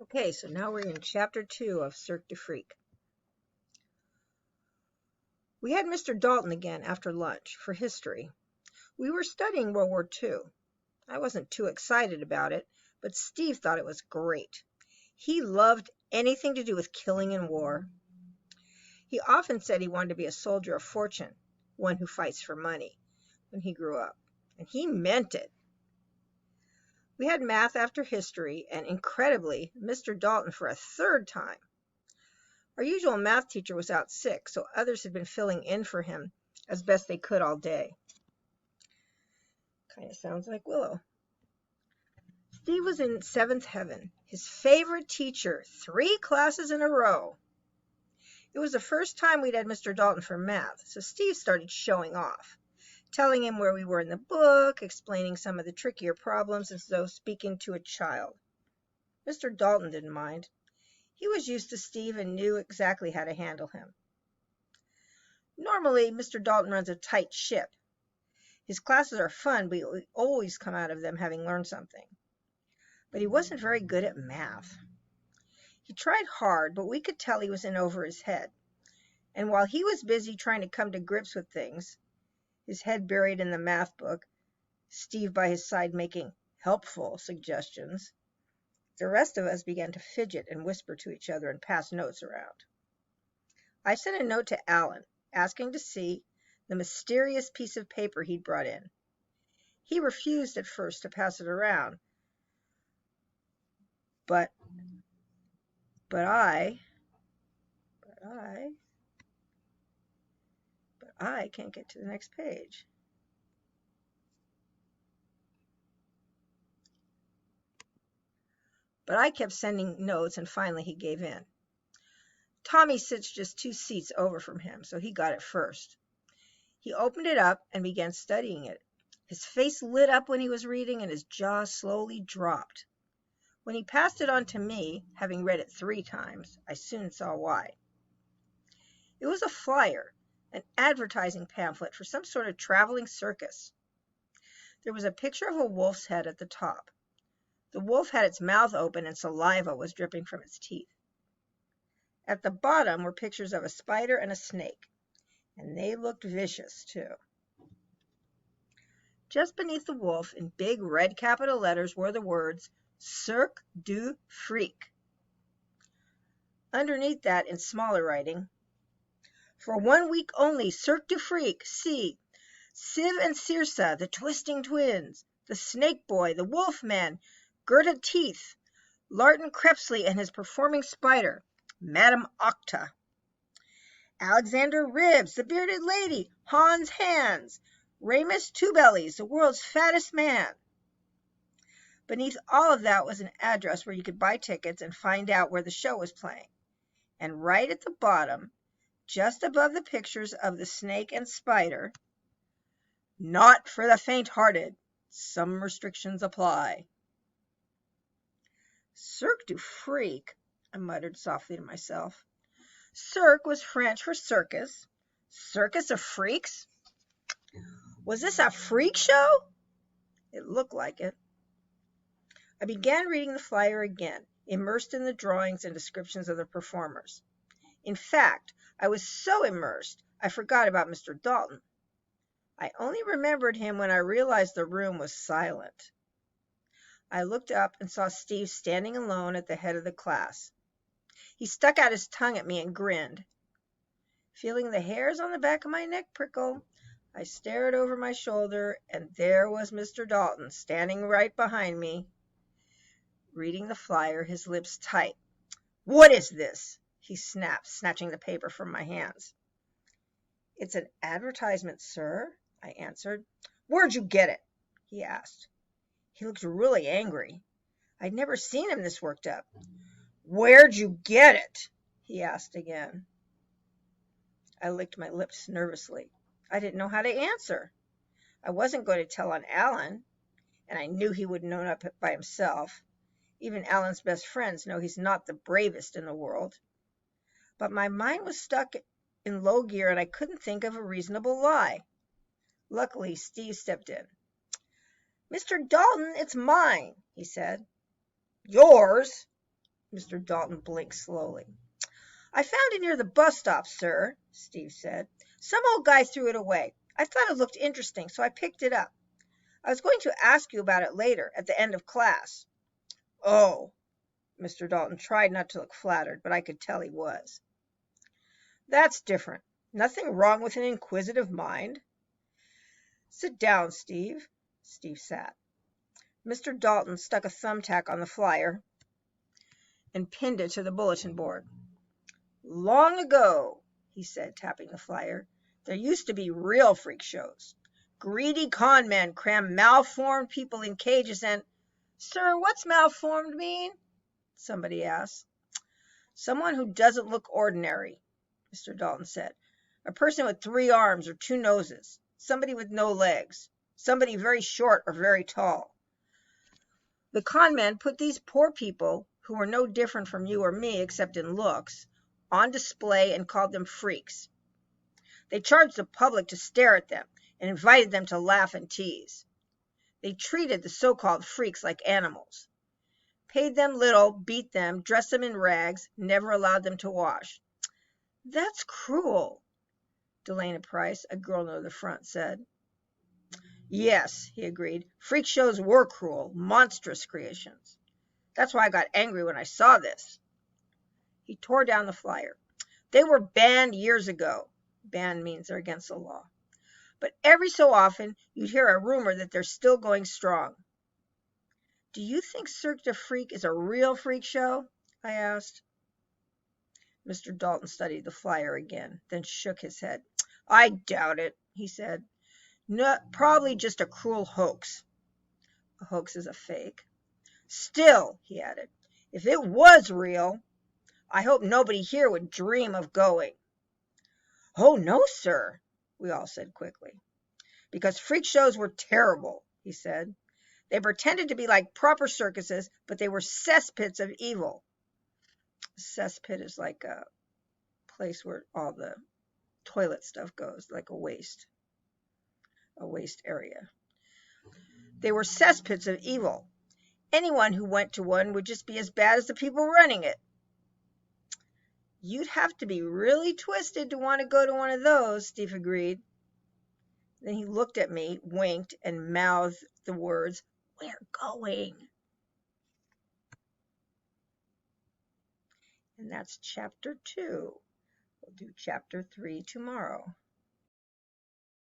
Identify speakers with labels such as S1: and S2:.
S1: Okay, so now we're in Chapter 2 of Cirque du Freak. We had Mr. Dalton again after lunch for history. We were studying World War II. I wasn't too excited about it, but Steve thought it was great. He loved anything to do with killing and war. He often said he wanted to be a soldier of fortune, one who fights for money, when he grew up. And he meant it. We had math after history, and incredibly, Mr. Dalton for a third time. Our usual math teacher was out sick, so others had been filling in for him as best they could all day. Kind of sounds like Willow. Steve was in seventh heaven, his favorite teacher, 3 classes in a row. It was the first time we'd had Mr. Dalton for math, so Steve started showing off, telling him where we were in the book, explaining some of the trickier problems as though speaking to a child. Mr. Dalton didn't mind. He was used to Steve and knew exactly how to handle him. Normally, Mr. Dalton runs a tight ship. His classes are fun, but we always come out of them having learned something. But he wasn't very good at math. He tried hard, but we could tell he was in over his head. And while he was busy trying to come to grips with things, his head buried in the math book, Steve by his side making helpful suggestions, the rest of us began to fidget and whisper to each other and pass notes around. I sent a note to Alan, asking to see the mysterious piece of paper he'd brought in. He refused at first to pass it around, but I can't get to the next page. But I kept sending notes, and finally he gave in. Tommy sits just 2 seats over from him, so he got it first. He opened it up and began studying it. His face lit up when he was reading, and his jaw slowly dropped. When he passed it on to me, having read it 3 times, I soon saw why. It was a flyer, an advertising pamphlet for some sort of traveling circus. There was a picture of a wolf's head at the top. The wolf had its mouth open and saliva was dripping from its teeth. At the bottom were pictures of a spider and a snake, and they looked vicious too. Just beneath the wolf, in big red capital letters, were the words, Cirque Du Freak. Underneath that, in smaller writing, for 1 week only, Cirque Du Freak, see, Siv and Circe, the twisting twins, the snake boy, the wolf man, Gerda Teeth, Larton Crepsley and his performing spider, Madame Octa, Alexander Ribs, the bearded lady, Hans Hands, Ramus Two-Bellies, the world's fattest man. Beneath all of that was an address where you could buy tickets and find out where the show was playing. And right at the bottom, just above the pictures of the snake and spider, not for the faint-hearted. Some restrictions apply. Cirque du Freak, I muttered softly to myself. Cirque was French for circus. Circus of freaks? Was this a freak show? It looked like it. I began reading the flyer again, immersed in the drawings and descriptions of the performers. In fact, I was so immersed, I forgot about Mr. Dalton. I only remembered him when I realized the room was silent. I looked up and saw Steve standing alone at the head of the class. He stuck out his tongue at me and grinned. Feeling the hairs on the back of my neck prickle, I stared over my shoulder, and there was Mr. Dalton standing right behind me, reading the flyer, his lips tight. What is this? He snapped, snatching the paper from my hands. It's an advertisement, sir, I answered. Where'd you get it? He asked. He looked really angry. I'd never seen him this worked up. Where'd you get it? He asked again. I licked my lips nervously. I didn't know how to answer. I wasn't going to tell on Alan, and I knew he wouldn't know it by himself. Even Alan's best friends know he's not the bravest in the world. But my mind was stuck in low gear, and I couldn't think of a reasonable lie. Luckily, Steve stepped in. Mr. Dalton, it's mine, he said. Yours? Mr. Dalton blinked slowly. I found it near the bus stop, sir, Steve said. Some old guy threw it away. I thought it looked interesting, so I picked it up. I was going to ask you about it later, at the end of class. Oh, Mr. Dalton tried not to look flattered, but I could tell he was. That's different. Nothing wrong with an inquisitive mind. Sit down, Steve. Steve sat. Mr. Dalton stuck a thumbtack on the flyer and pinned it to the bulletin board. Long ago, he said, tapping the flyer, there used to be real freak shows. Greedy con men crammed malformed people in cages and... Sir, what's malformed mean? Somebody asked. Someone who doesn't look ordinary, Mr. Dalton said. A person with 3 arms or 2 noses. Somebody with no legs. Somebody very short or very tall. The con men put these poor people, who were no different from you or me except in looks, on display and called them freaks. They charged the public to stare at them and invited them to laugh and tease. They treated the so-called freaks like animals. Paid them little, beat them, dressed them in rags, never allowed them to wash. That's cruel, Delana Price, a girl near the front, said. Yes, he agreed. Freak shows were cruel, monstrous creations. That's why I got angry when I saw this. He tore down the flyer. They were banned years ago. Banned means they're against the law. But every so often, you'd hear a rumor that they're still going strong. Do you think Cirque Du Freak is a real freak show? I asked. Mr. Dalton studied the flyer again, then shook his head. I doubt it, he said. No, probably just a cruel hoax. A hoax is a fake. Still, he added, if it was real, I hope nobody here would dream of going. Oh, no, sir, we all said quickly. Because freak shows were terrible, he said. They pretended to be like proper circuses, but they were cesspits of evil. A cesspit is like a place where all the toilet stuff goes, like a waste area. They were cesspits of evil. Anyone who went to one would just be as bad as the people running it. You'd have to be really twisted to want to go to one of those, Steve agreed. Then he looked at me, winked, and mouthed the words, We're going. And that's chapter 2. We'll do chapter 3 tomorrow.